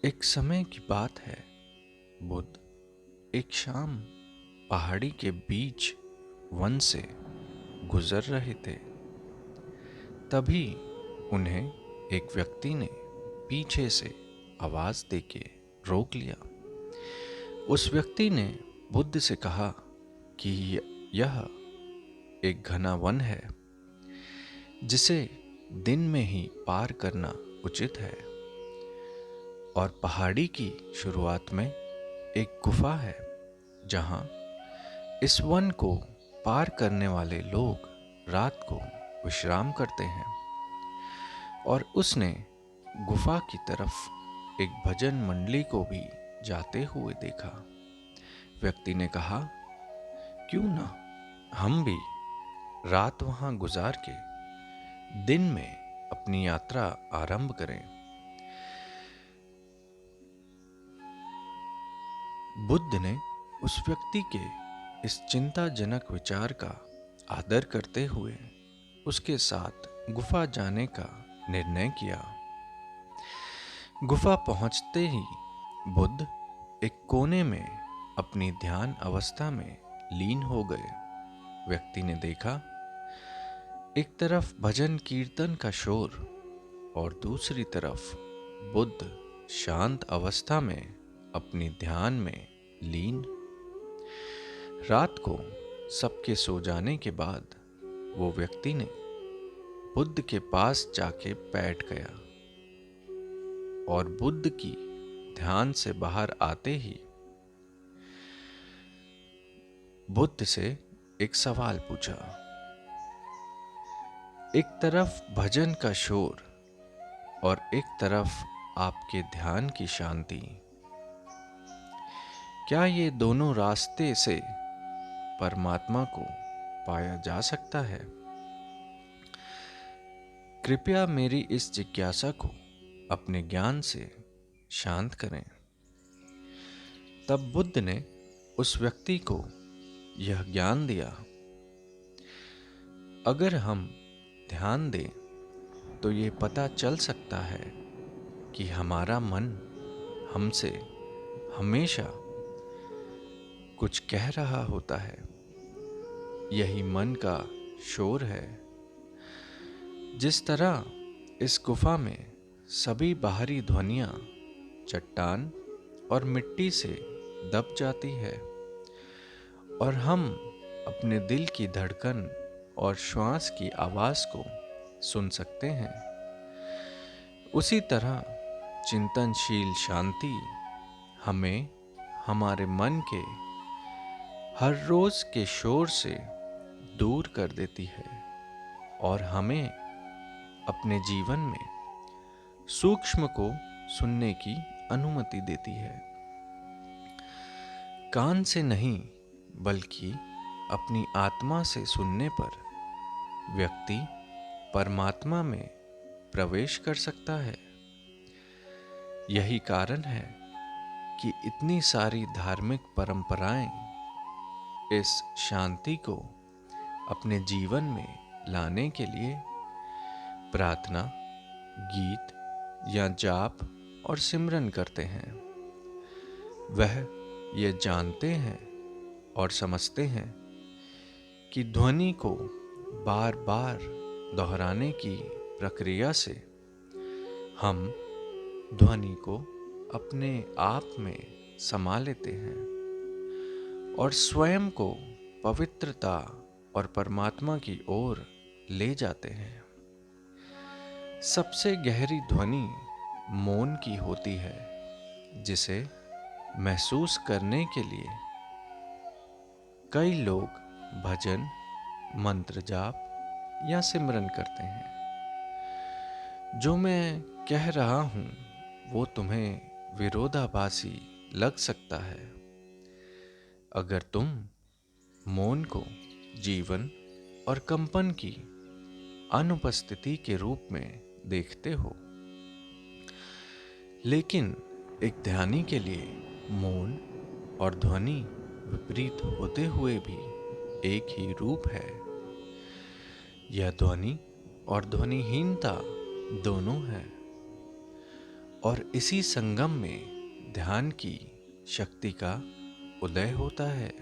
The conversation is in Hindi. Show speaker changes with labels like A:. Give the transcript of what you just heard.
A: एक समय की बात है। बुद्ध एक शाम पहाड़ी के बीच वन से गुजर रहे थे। तभी उन्हें एक व्यक्ति ने पीछे से आवाज देके रोक लिया। उस व्यक्ति ने बुद्ध से कहा कि यह एक घना वन है जिसे दिन में ही पार करना उचित है, और पहाड़ी की शुरुआत में एक गुफा है जहां इस वन को पार करने वाले लोग रात को विश्राम करते हैं। और उसने गुफा की तरफ एक भजन मंडली को भी जाते हुए देखा। व्यक्ति ने कहा, क्यों ना हम भी रात वहां गुजार के दिन में अपनी यात्रा आरंभ करें। बुद्ध ने उस व्यक्ति के इस चिंताजनक विचार का आदर करते हुए उसके साथ गुफा जाने का निर्णय किया। गुफा पहुंचते ही बुद्ध एक कोने में अपनी ध्यान अवस्था में लीन हो गए। व्यक्ति ने देखा, एक तरफ भजन कीर्तन का शोर और दूसरी तरफ बुद्ध शांत अवस्था में अपनी ध्यान में लीन। रात को सबके सो जाने के बाद वो व्यक्ति ने बुद्ध के पास जाके बैठ गया और बुद्ध की ध्यान से बाहर आते ही बुद्ध से एक सवाल पूछा। एक तरफ भजन का शोर और एक तरफ आपके ध्यान की शांति, क्या ये दोनों रास्ते से परमात्मा को पाया जा सकता है? कृपया मेरी इस जिज्ञासा को अपने ज्ञान से शांत करें। तब बुद्ध ने उस व्यक्ति को यह ज्ञान दिया, अगर हम ध्यान दें तो ये पता चल सकता है कि हमारा मन हमसे हमेशा कुछ कह रहा होता है। यही मन का शोर है। जिस तरह इस गुफा में सभी बाहरी ध्वनियां चट्टान और मिट्टी से दब जाती है और हम अपने दिल की धड़कन और श्वास की आवाज को सुन सकते हैं, उसी तरह चिंतनशील शांति हमें हमारे मन के हर रोज के शोर से दूर कर देती है और हमें अपने जीवन में सूक्ष्म को सुनने की अनुमति देती है। कान से नहीं बल्कि अपनी आत्मा से सुनने पर व्यक्ति परमात्मा में प्रवेश कर सकता है। यही कारण है कि इतनी सारी धार्मिक परंपराएं इस शांति को अपने जीवन में लाने के लिए प्रार्थना, गीत या जाप और सिमरन करते हैं। वह ये जानते हैं और समझते हैं कि ध्वनि को बार बार दोहराने की प्रक्रिया से हम ध्वनि को अपने आप में समा लेते हैं और स्वयं को पवित्रता और परमात्मा की ओर ले जाते हैं। सबसे गहरी ध्वनि मौन की होती है, जिसे महसूस करने के लिए कई लोग भजन, मंत्र जाप या सिमरन करते हैं। जो मैं कह रहा हूं वो तुम्हें विरोधाभासी लग सकता है। अगर तुम मौन को जीवन और कंपन की अनुपस्थिति के रूप में देखते हो, लेकिन एक ध्यानी के लिए मौन और ध्वनि विपरीत होते हुए भी एक ही रूप है। यह ध्वनि और ध्वनिहीनता दोनों है और इसी संगम में ध्यान की शक्ति का उदय होता है।